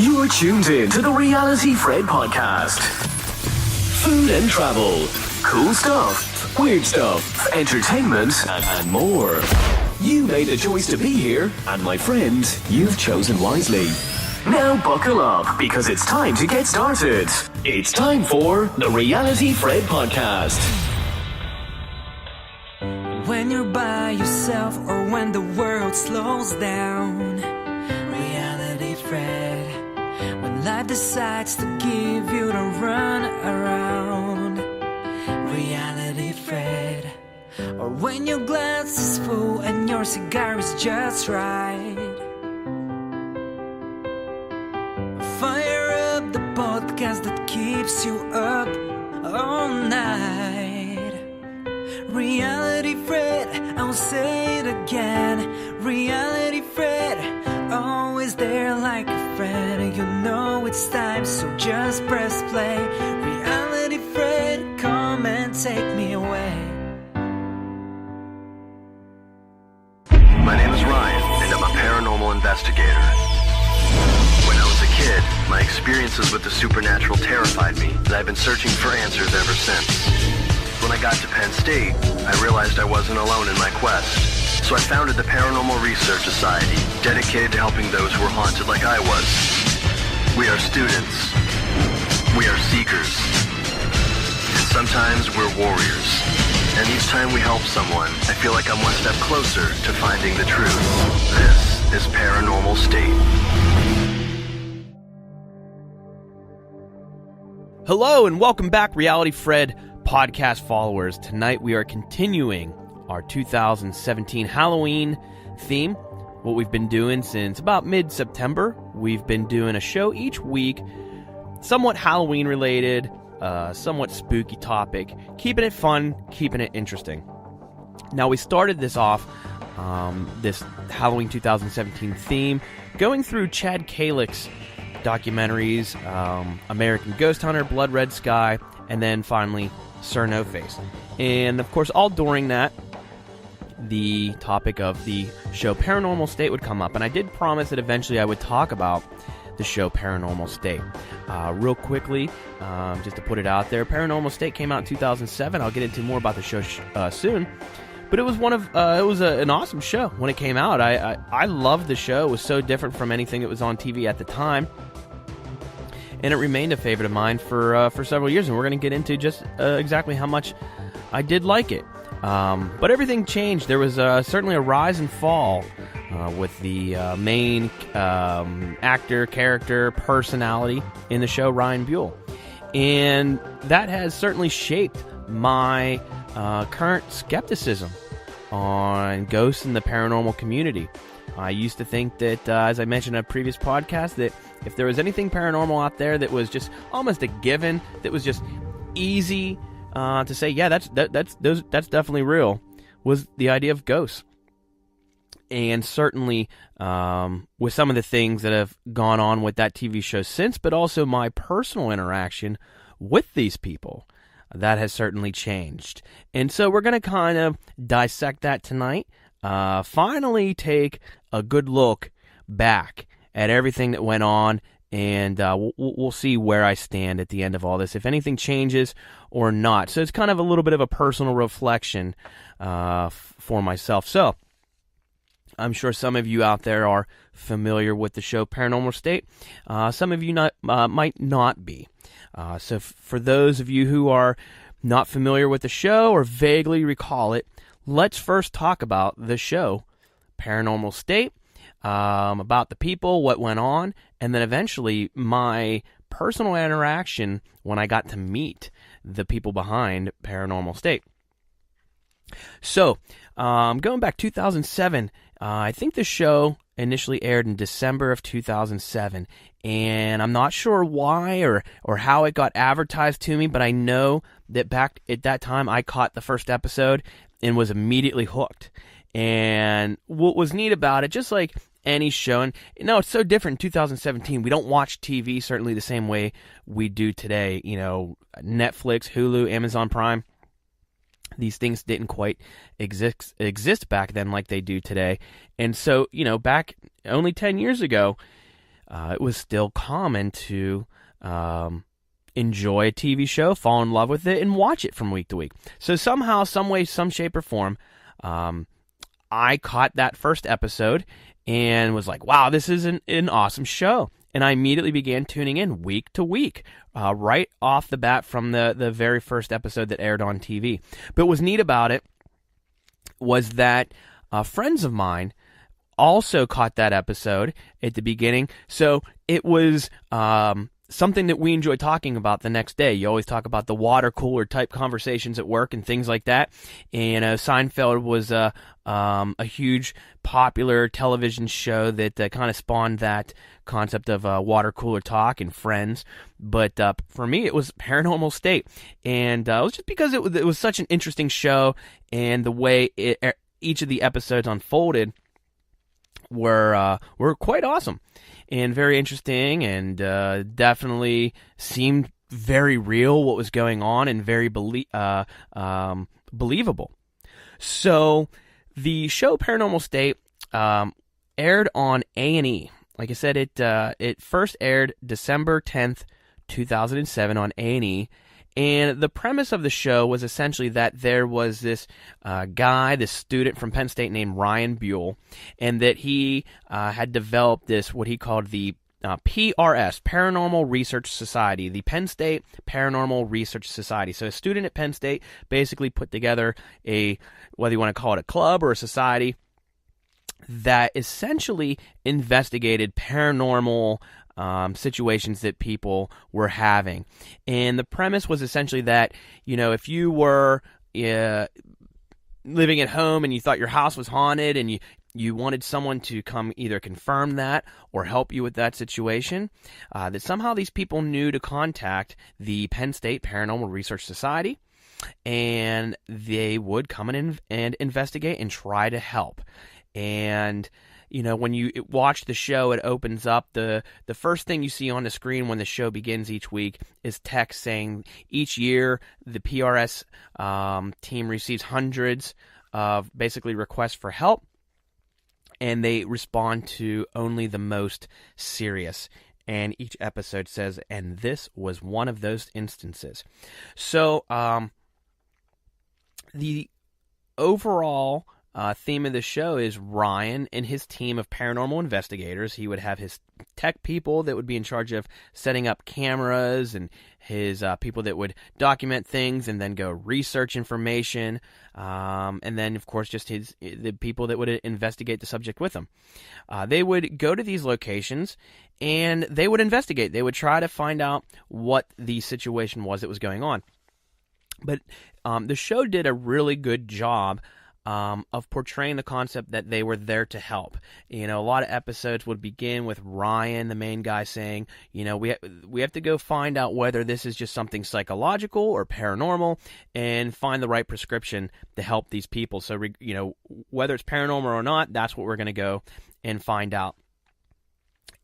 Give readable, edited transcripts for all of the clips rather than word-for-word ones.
You're tuned in to the Reality Fred podcast. Food and travel, cool stuff, weird stuff, entertainment, and more. You made the choice to be here, and my friend, you've chosen wisely. Now buckle up, because it's time to get started. It's time for the Reality Fred podcast. When you're by yourself or when the world slows down, Reality Fred. When life decides to give you the run around, Reality Fred. Or when your glass is full and your cigar is just right. Fire up the podcast that keeps you up all night. Reality Fred, I'll say it again. Reality Fred, always there like a friend. You know it's time, so just press play. Reality Fred, come and take me away. My name is Ryan, and I'm a paranormal investigator. When I was a kid, my experiences with the supernatural terrified me, and I've been searching for answers ever since. When I got to Penn State, I realized I wasn't alone in my quest. So I founded the Paranormal Research Society, dedicated to helping those who were haunted like I was. We are students. We are seekers. And sometimes we're warriors. And each time we help someone, I feel like I'm one step closer to finding the truth. This is Paranormal State. Hello and welcome back, Reality Fred podcast followers. Tonight we are continuing our 2017 Halloween theme. What we've been doing since about mid-September, we've been doing a show each week, somewhat Halloween related, somewhat spooky topic, keeping it fun, keeping it interesting. Now we started this off, this Halloween 2017 theme, going through Chad Kalich's documentaries, American Ghost Hunter, Blood Red Sky, and then finally Sir No Face. And of course, all during that, the topic of the show Paranormal State would come up, and I did promise that eventually I would talk about the show Paranormal State. Real quickly, just to put it out there, Paranormal State came out in 2007. I'll get into more about the show soon. But it was an awesome show when it came out. I loved the show. It was so different from anything that was on TV at the time. And it remained a favorite of mine for several years, and we're going to get into just exactly how much I did like it. But everything changed. There was certainly a rise and fall with the main actor, character, personality in the show, Ryan Buell. And that has certainly shaped my current skepticism on ghosts in the paranormal community. I used to think that, as I mentioned in a previous podcast, that if there was anything paranormal out there that was just almost a given, that was just easy to say, yeah, that's definitely real, was the idea of ghosts. And certainly with some of the things that have gone on with that TV show since, but also my personal interaction with these people, that has certainly changed. And so we're going to kind of dissect that tonight. Finally take a good look back at everything that went on, and we'll see where I stand at the end of all this, if anything changes or not. So it's kind of a little bit of a personal reflection for myself. So I'm sure some of you out there are familiar with the show Paranormal State. Some of you might not be. So for those of you who are not familiar with the show or vaguely recall it, let's first talk about the show Paranormal State, about the people, what went on, and then eventually my personal interaction when I got to meet the people behind Paranormal State. So, going back 2007, I think the show initially aired in December of 2007, and I'm not sure why or how it got advertised to me, but I know that back at that time I caught the first episode and was immediately hooked. And what was neat about it, just like any show, and it's so different in 2017. We don't watch TV certainly the same way we do today. You know, Netflix, Hulu, Amazon Prime, these things didn't quite exist back then like they do today. And so, back only 10 years ago, it was still common to enjoy a TV show, fall in love with it, and watch it from week to week. So somehow, some way, some shape or form, I caught that first episode and was like, wow, this is an awesome show. And I immediately began tuning in week to week, right off the bat from the very first episode that aired on TV. But what was neat about it was that friends of mine also caught that episode at the beginning. So it was something that we enjoy talking about the next day. You always talk about the water cooler type conversations at work and things like that. And Seinfeld was a huge popular television show that kind of spawned that concept of water cooler talk and Friends. But for me, it was Paranormal State. And it was just because it was such an interesting show, and the way each of the episodes unfolded were quite awesome and very interesting, and definitely seemed very real what was going on, and very believable. So the show Paranormal State aired on A&E. Like I said, it first aired December 10th, 2007 on A&E. And the premise of the show was essentially that there was this this student from Penn State named Ryan Buell, and that he had developed this, what he called the PRS, Paranormal Research Society, the Penn State Paranormal Research Society. So a student at Penn State basically put together whether you want to call it a club or a society, that essentially investigated paranormal situations that people were having. And the premise was essentially that, if you were living at home and you thought your house was haunted, and you wanted someone to come either confirm that or help you with that situation, that somehow these people knew to contact the Penn State Paranormal Research Society, and they would come in and investigate and try to help. And when you watch the show, it opens up, the first thing you see on the screen when the show begins each week is text saying each year the PRS team receives hundreds of basically requests for help, and they respond to only the most serious. And each episode says, and this was one of those instances. So the overall theme of the show is Ryan and his team of paranormal investigators. He would have his tech people that would be in charge of setting up cameras, and his people that would document things and then go research information, and then of course just the people that would investigate the subject with him. They would go to these locations and they would investigate. They would try to find out what the situation was that was going on. But the show did a really good job of portraying the concept that they were there to help. A lot of episodes would begin with Ryan, the main guy, saying, we have to go find out whether this is just something psychological or paranormal, and find the right prescription to help these people. So, whether it's paranormal or not, that's what we're going to go and find out.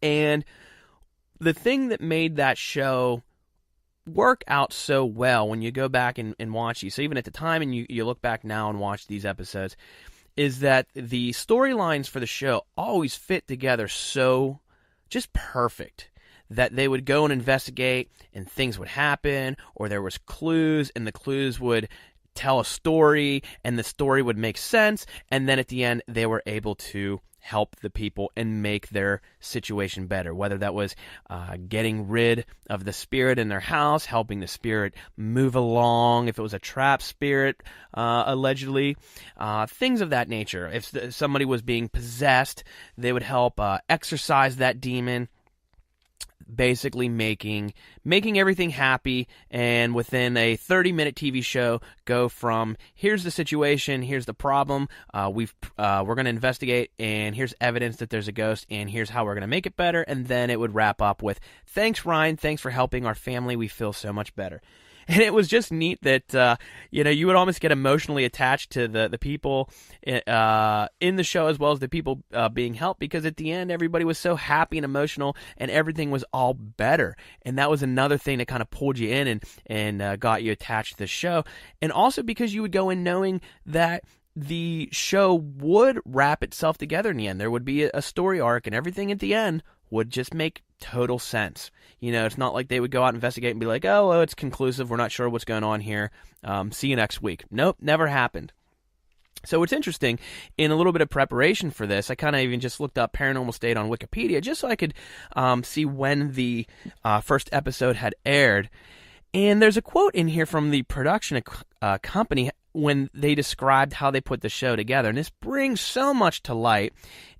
And the thing that made that show work out so well when you go back and watch these, so even at the time and you look back now and watch these episodes, is that the storylines for the show always fit together so just perfect, that they would go and investigate and things would happen, or there was clues and the clues would tell a story and the story would make sense, and then at the end they were able to help the people and make their situation better, whether that was getting rid of the spirit in their house, helping the spirit move along, if it was a trapped spirit, allegedly, things of that nature. If somebody was being possessed, they would help exorcise that demon, basically making everything happy, and within a 30-minute TV show, go from here's the situation, here's the problem, we're going to investigate, and here's evidence that there's a ghost, and here's how we're going to make it better, and then it would wrap up with, thanks Ryan, thanks for helping our family, we feel so much better. And it was just neat that, you would almost get emotionally attached to the people in the show, as well as the people being helped, because at the end, everybody was so happy and emotional, and everything was all better. And that was another thing that kind of pulled you in and got you attached to the show. And also because you would go in knowing that the show would wrap itself together in the end. There would be a story arc, and everything at the end would just make total sense. It's not like they would go out and investigate and be like, oh, well, it's conclusive, we're not sure what's going on here, see you next week. Nope, never happened. So it's interesting, in a little bit of preparation for this, I kind of even just looked up Paranormal State on Wikipedia just so I could see when the first episode had aired. And there's a quote in here from the production company when they described how they put the show together. And this brings so much to light.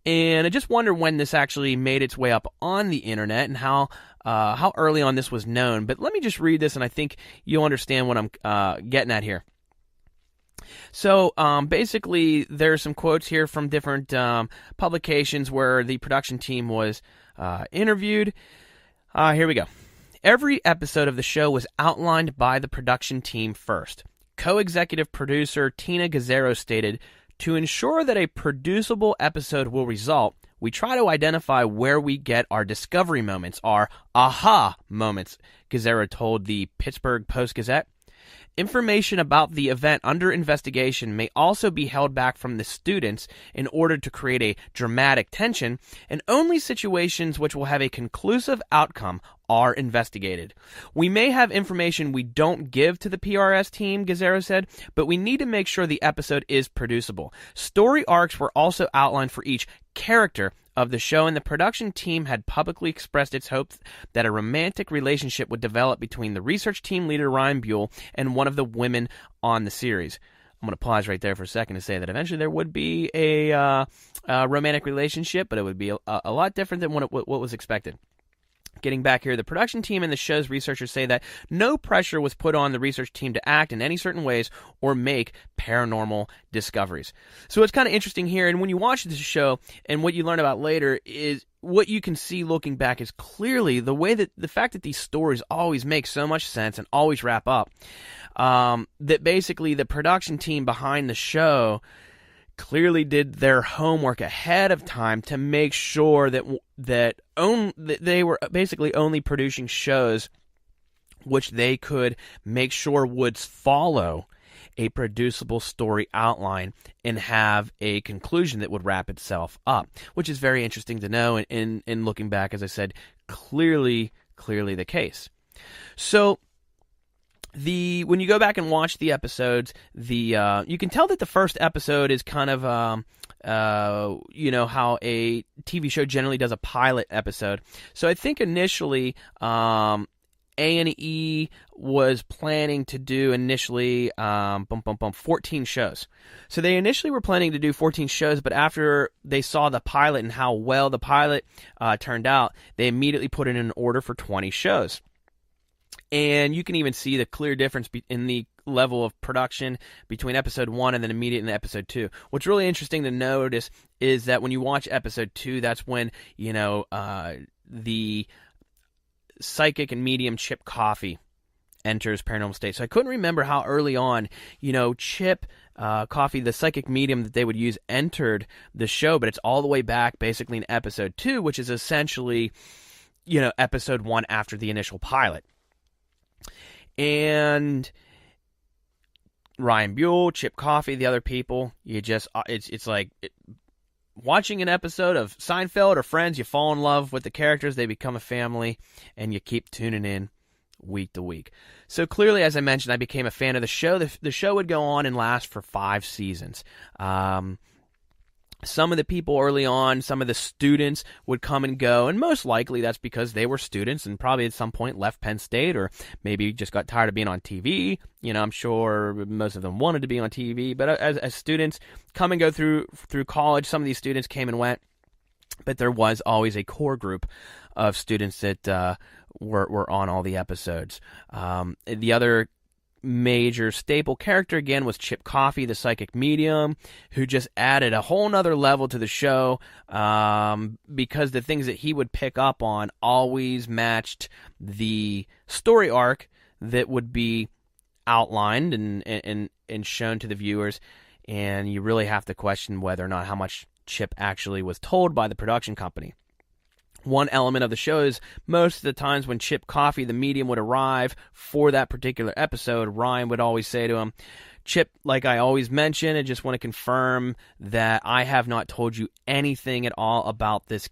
And I just wonder when this actually made its way up on the internet and how early on this was known. But let me just read this, and I think you'll understand what I'm getting at here. So basically, there are some quotes here from different publications where the production team was interviewed. Here we go. Every episode of the show was outlined by the production team first. Co-executive producer Tina Gazzaro stated, "To ensure that a producible episode will result, we try to identify where we get our discovery moments, our aha moments," Gazzaro told the Pittsburgh Post-Gazette. Information about the event under investigation may also be held back from the students in order to create a dramatic tension, and only situations which will have a conclusive outcome are investigated. We may have information we don't give to the PRS team, Gazzaro said, but we need to make sure the episode is producible. Story arcs were also outlined for each character of the show, and the production team had publicly expressed its hopes that a romantic relationship would develop between the research team leader Ryan Buell and one of the women on the series. I'm going to pause right there for a second to say that eventually there would be a romantic relationship, but it would be a lot different than what was expected. Getting back here, the production team and the show's researchers say that no pressure was put on the research team to act in any certain ways or make paranormal discoveries. So it's kind of interesting here, and when you watch this show, and what you learn about later is what you can see looking back is clearly the way that the fact that these stories always make so much sense and always wrap up, that basically the production team behind the show clearly did their homework ahead of time to make sure that they were basically only producing shows which they could make sure would follow a producible story outline and have a conclusion that would wrap itself up, which is very interesting to know, and in looking back, as I said, clearly the case. So when you go back and watch the episodes, you can tell that the first episode is kind of how a TV show generally does a pilot episode. So I think initially A&E was planning to do 14 shows. So they initially were planning to do 14 shows, but after they saw the pilot and how well the pilot turned out, they immediately put in an order for 20 shows. And you can even see the clear difference in the level of production between episode 1 and then immediate in episode 2. What's really interesting to notice is that when you watch episode 2, that's when, the psychic and medium Chip Coffey enters Paranormal State. So I couldn't remember how early on, Chip Coffey, the psychic medium that they would use, entered the show, but it's all the way back basically in episode 2, which is essentially, episode 1 after the initial pilot. And Ryan Buell, Chip Coffey, the other people, it's like watching an episode of Seinfeld or Friends. You fall in love with the characters, they become a family, and you keep tuning in week to week. So clearly, as I mentioned, I became a fan of the show. The show would go on and last for 5 seasons. Some of the people early on, some of the students would come and go, and most likely that's because they were students and probably at some point left Penn State or maybe just got tired of being on TV. I'm sure most of them wanted to be on TV, but as students come and go through college, some of these students came and went, but there was always a core group of students that were on all the episodes. The other major staple character again was Chip Coffey, the psychic medium, who just added a whole nother level to the show because the things that he would pick up on always matched the story arc that would be outlined and shown to the viewers, and you really have to question whether or not how much Chip actually was told by the production company. One element of the show is most of the times when Chip Coffey, the medium, would arrive for that particular episode, Ryan would always say to him, Chip, like I always mention, I just want to confirm that I have not told you anything at all about this